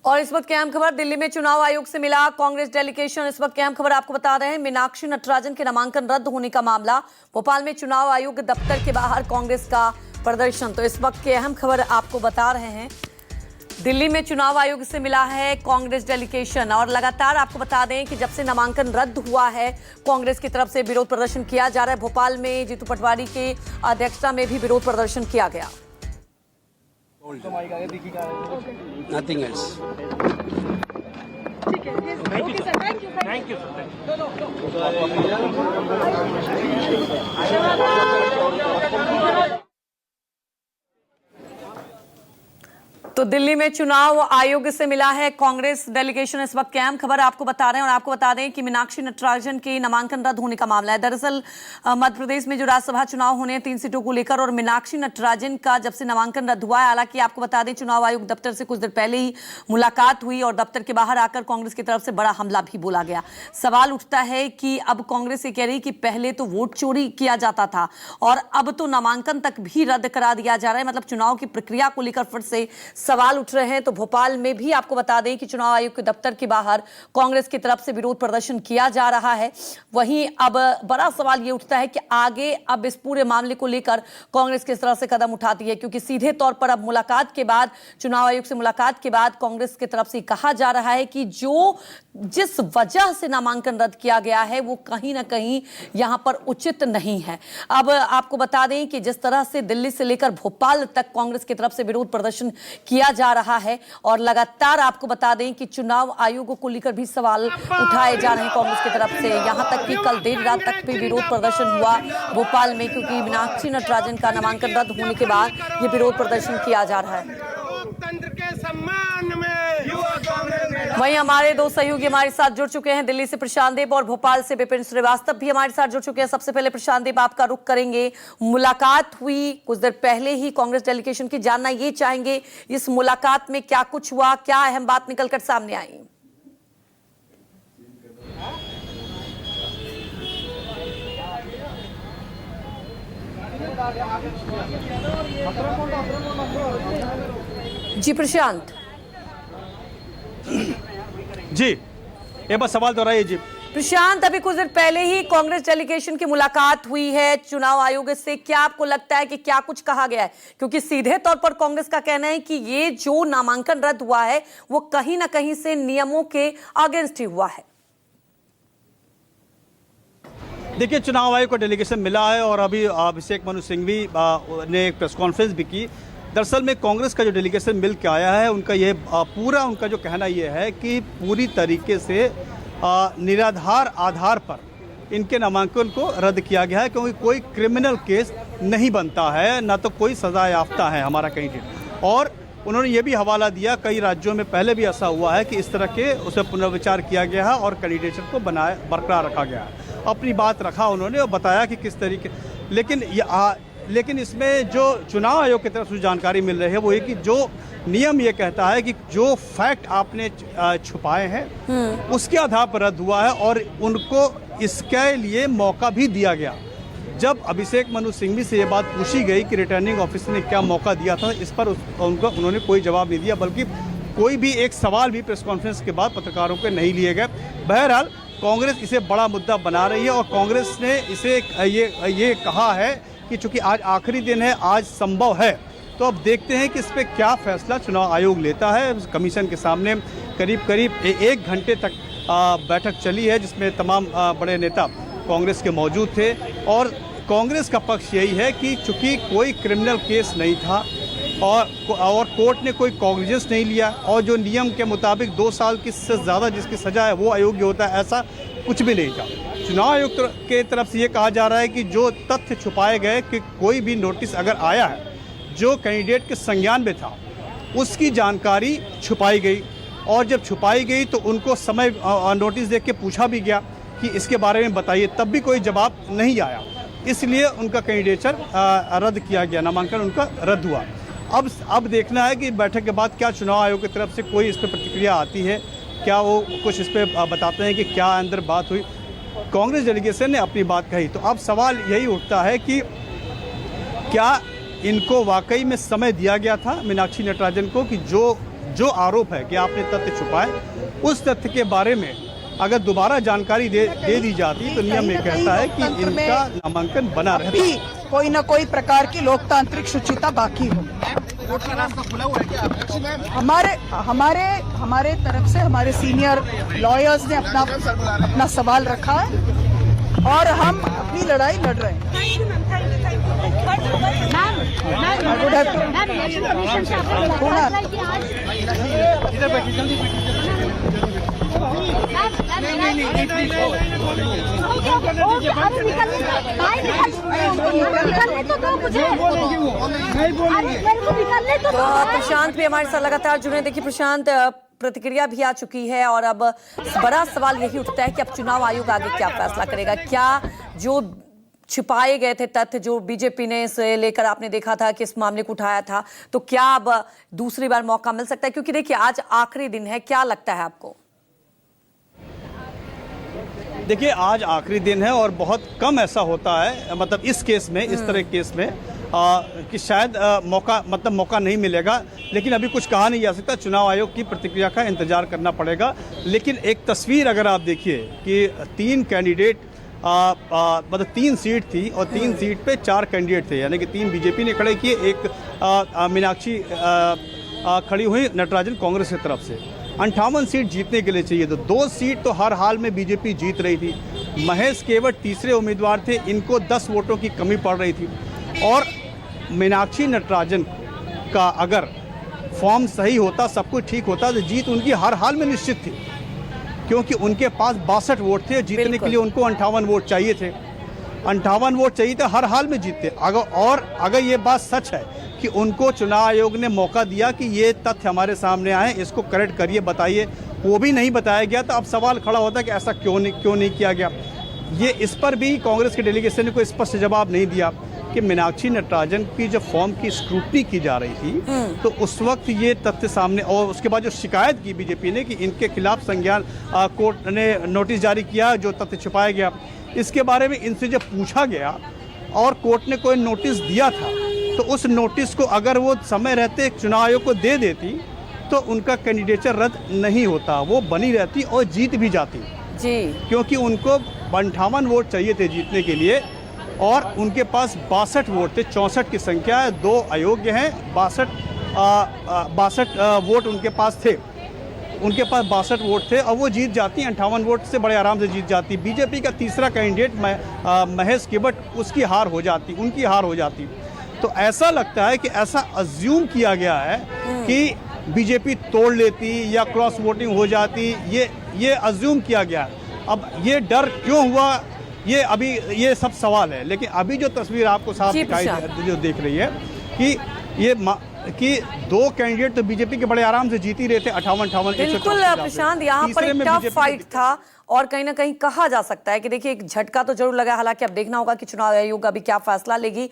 और इस वक्त की अहम खबर दिल्ली में चुनाव आयोग से मिला कांग्रेस डेलीगेशन। इस वक्त की अहम खबर आपको बता रहे हैं, मीनाक्षी नटराजन के नामांकन रद्द होने का मामला। भोपाल में चुनाव आयोग दफ्तर के बाहर कांग्रेस का प्रदर्शन। तो इस वक्त की अहम खबर आपको बता रहे हैं, दिल्ली में चुनाव आयोग से मिला है कांग्रेस डेलीगेशन। और लगातार आपको बता दें कि जब से नामांकन रद्द हुआ है, कांग्रेस की तरफ से विरोध प्रदर्शन किया जा रहा है। भोपाल में जीतू पटवारी के अध्यक्षता में भी विरोध प्रदर्शन किया गया। Nothing else. Thank you, sir. तो दिल्ली में चुनाव आयोग से मिला है कांग्रेस डेलीगेशन। इस वक्त अहम खबर आपको बता रहे हैं और आपको बता दें कि मीनाक्षी नटराजन के नामांकन रद्द होने का मामला है। दरअसल मध्य प्रदेश में जो राज्यसभा चुनाव होने हैं 3 सीटों को लेकर, और मीनाक्षी नटराजन का जब से नामांकन रद्द हुआ है, हालांकि आपको बता दें चुनाव आयोग दफ्तर से कुछ देर पहले ही मुलाकात हुई और दफ्तर के बाहर आकर कांग्रेस की तरफ से बड़ा हमला भी बोला गया। सवाल उठता है कि अब कांग्रेस ये कह रही कि पहले तो वोट चोरी किया जाता था और अब तो नामांकन तक भी रद्द करा दिया जा रहा है। मतलब चुनाव की प्रक्रिया को लेकर फिर से सवाल उठ रहे हैं। तो भोपाल में भी आपको बता दें कि चुनाव आयोग के दफ्तर के बाहर कांग्रेस की तरफ से विरोध प्रदर्शन किया जा रहा है। वहीं अब बड़ा सवाल यह उठता है कि आगे अब इस पूरे मामले को लेकर कांग्रेस किस तरह से कदम उठाती है, क्योंकि सीधे तौर पर अब मुलाकात के बाद, चुनाव आयोग से मुलाकात के बाद कांग्रेस की तरफ से कहा जा रहा है कि जिस वजह से नामांकन रद्द किया गया है वो कहीं ना कहीं यहां पर उचित नहीं है। अब आपको बता दें कि जिस तरह से दिल्ली से लेकर भोपाल तक कांग्रेस की तरफ से विरोध प्रदर्शन किया जा रहा है और लगातार आपको बता दें कि चुनाव आयोग को लेकर भी सवाल उठाए जा रहे हैं कांग्रेस की तरफ से। यहां तक कि कल देर रात तक भी विरोध प्रदर्शन हुआ भोपाल में, क्योंकि मीनाक्षी नटराजन का नामांकन रद्द होने के बाद ये विरोध प्रदर्शन किया जा रहा है। वहीं हमारे दो सहयोगी हमारे साथ जुड़ चुके हैं, दिल्ली से प्रशांत देव और भोपाल से विपिन श्रीवास्तव भी हमारे साथ जुड़ चुके हैं। सबसे पहले प्रशांत देव, आपका रुख करेंगे। मुलाकात हुई कुछ देर पहले ही कांग्रेस डेलीगेशन की, जानना ये चाहेंगे इस मुलाकात में क्या कुछ हुआ, क्या अहम बात निकलकर सामने आई? जी प्रशांत। जी, एक बार सवाल दोहराइए। जी प्रशांत, अभी कुछ देर पहले ही कांग्रेस डेलीगेशन की मुलाकात हुई है चुनाव आयोग से। क्या आपको लगता है कि क्या कुछ कहा गया है? क्योंकि सीधे तौर पर कांग्रेस का कहना है कि ये जो नामांकन रद्द हुआ है वो कहीं ना कहीं से नियमों के अगेंस्ट ही हुआ है। देखिए, चुनाव आयोग को डेलीगेशन मिला है और अभी अभिषेक मनु सिंघवी ने एक प्रेस कॉन्फ्रेंस भी की। दरअसल में कांग्रेस का जो डेलीगेशन मिल के आया है, उनका ये पूरा उनका जो कहना ये है कि पूरी तरीके से निराधार आधार पर इनके नामांकन को रद्द किया गया है, क्योंकि कोई क्रिमिनल केस नहीं बनता है, ना तो कोई सजा याफ्ता है हमारा कैंडिडेट। और उन्होंने ये भी हवाला दिया, कई राज्यों में पहले भी ऐसा हुआ है कि इस तरह के उसे पुनर्विचार किया गया है और कैंडिडेट को बरकरार रखा गया है। अपनी बात रखा उन्होंने और बताया कि किस तरीके, लेकिन इसमें जो चुनाव आयोग की तरफ से जानकारी मिल रही है वो ये कि जो नियम ये कहता है कि जो फैक्ट आपने छुपाए हैं उसके आधार पर रद्द हुआ है और उनको इसके लिए मौका भी दिया गया। जब अभिषेक मनु सिंघवी से ये बात पूछी गई कि रिटर्निंग ऑफिसर ने क्या मौका दिया था, इस पर उन्होंने कोई जवाब नहीं दिया, बल्कि कोई भी एक सवाल भी प्रेस कॉन्फ्रेंस के बाद पत्रकारों के नहीं लिए गए। बहरहाल कांग्रेस इसे बड़ा मुद्दा बना रही है और कांग्रेस ने इसे ये कहा है कि चूंकि आज आखिरी दिन है, आज संभव है, तो अब देखते हैं कि इस पर क्या फैसला चुनाव आयोग लेता है। कमीशन के सामने करीब 1 घंटे तक बैठक चली है, जिसमें तमाम बड़े नेता कांग्रेस के मौजूद थे और कांग्रेस का पक्ष यही है कि चूंकि कोई क्रिमिनल केस नहीं था और कोर्ट ने कोई कॉग्निजेंस नहीं लिया और जो नियम के मुताबिक 2 साल की से ज़्यादा जिसकी सज़ा है वो अयोग्य होता है, ऐसा कुछ भी नहीं था। चुनाव आयोग के तरफ से ये कहा जा रहा है कि जो तथ्य छुपाए गए कि कोई भी नोटिस अगर आया है जो कैंडिडेट के संज्ञान में था, उसकी जानकारी छुपाई गई और जब छुपाई गई तो उनको समय नोटिस देख के पूछा भी गया कि इसके बारे में बताइए, तब भी कोई जवाब नहीं आया। इसलिए उनका कैंडिडेचर रद्द किया गया, नामांकन उनका रद्द हुआ। अब देखना है कि बैठक के बाद क्या चुनाव आयोग की तरफ से कोई इस पर प्रतिक्रिया आती है, क्या वो कुछ इस पर बताते हैं कि क्या अंदर बात हुई। कांग्रेस डेलीगेशन ने अपनी बात कही, तो अब सवाल यही उठता है कि क्या इनको वाकई में समय दिया गया था मीनाक्षी नटराजन को कि जो जो आरोप है कि आपने तथ्य छुपाए, उस तथ्य के बारे में अगर दोबारा जानकारी दे दी जाती तो नियम ये कहता है कि इनका नामांकन बना रहता। कोई न कोई प्रकार की लोकतांत्रिक शुचिता बाकी हो। हमारे तरफ से हमारे सीनियर लॉयर्स ने अपना सवाल रखा है और हम अपनी लड़ाई लड़ रहे हैं। तो प्रशांत भी हमारे साथ लगातार जुड़े। देखिए प्रशांत, प्रतिक्रिया भी आ चुकी है और अब बड़ा सवाल यही उठता है कि अब चुनाव आयोग आगे क्या फैसला करेगा। क्या जो छिपाए गए थे तथ्य जो बीजेपी ने इसे लेकर आपने देखा था कि इस मामले को उठाया था, तो क्या अब दूसरी बार मौका मिल सकता है? क्योंकि देखिए आज आखिरी दिन है, क्या लगता है आपको? देखिए आज आखिरी दिन है और बहुत कम ऐसा होता है, मतलब इस केस में, इस तरह के केस में कि शायद मौका नहीं मिलेगा। लेकिन अभी कुछ कहा नहीं जा सकता, चुनाव आयोग की प्रतिक्रिया का इंतजार करना पड़ेगा। लेकिन एक तस्वीर अगर आप देखिए कि 3 कैंडिडेट, मतलब 3 सीट थी और 3 सीट पे 4 कैंडिडेट थे, यानी कि 3 बीजेपी ने खड़े किए, एक मीनाक्षी खड़ी हुई नटराजन कांग्रेस की तरफ से। 58 सीट जीतने के लिए चाहिए, तो 2 सीट तो हर हाल में बीजेपी जीत रही थी। महेश केवट तीसरे उम्मीदवार थे, इनको 10 वोटों की कमी पड़ रही थी। और मीनाक्षी नटराजन का अगर फॉर्म सही होता, सब कुछ ठीक होता, तो जीत उनकी हर हाल में निश्चित थी, क्योंकि उनके पास 62 वोट थे। जीतने के लिए उनको 58 वोट चाहिए थे, 58 वोट चाहिए थे, हर हाल में जीतते। अगर ये बात सच है कि उनको चुनाव आयोग ने मौका दिया कि ये तथ्य हमारे सामने आए, इसको करेक्ट करिए, बताइए, वो भी नहीं बताया गया, तो अब सवाल खड़ा होता है कि ऐसा क्यों नहीं किया गया। ये इस पर भी कांग्रेस के डेलीगेशन ने कोई स्पष्ट जवाब नहीं दिया कि मीनाक्षी नटराजन की जब फॉर्म की स्क्रूटनी की जा रही थी तो उस वक्त ये तथ्य सामने, और उसके बाद जो शिकायत की बीजेपी ने कि इनके खिलाफ संज्ञान कोर्ट ने नोटिस जारी किया, जो तथ्य छुपाया गया, इसके बारे में इनसे जब पूछा गया और कोर्ट ने कोई नोटिस दिया था, तो उस नोटिस को अगर वो समय रहते चुनाव आयोग को दे देती तो उनका कैंडिडेचर रद्द नहीं होता, वो बनी रहती और जीत भी जाती जी, क्योंकि उनको 58 वोट चाहिए थे जीतने के लिए और उनके पास 62 वोट थे। 64 की संख्या है, 2 अयोग्य हैं, 62 वोट उनके पास थे, उनके पास 62 वोट थे और वो जीत जाती, 58 वोट से बड़े आराम से जीत जाती। बीजेपी का तीसरा कैंडिडेट महेश केवट, उसकी हार हो जाती, उनकी हार हो जाती। तो ऐसा लगता है कि ऐसा अज्यूम किया गया है कि बीजेपी तोड़ लेती या क्रॉस वोटिंग हो जाती, ये अज्यूम किया गया है। अब ये डर क्यों हुआ, ये सब सवाल है। लेकिन अभी जो तस्वीर आपको साफ दिखाई जो देख रही है कि 2 कैंडिडेट तो बीजेपी के बड़े आराम से जीत ही रहे थे, 58। बिल्कुल प्रशांत, यहाँ पर एक टफ फाइट था और कहीं ना कहीं कहा जा सकता है कि देखिए एक झटका तो जरूर लगा। हालांकि अब देखना होगा कि चुनाव आयोग अभी क्या फैसला लेगी।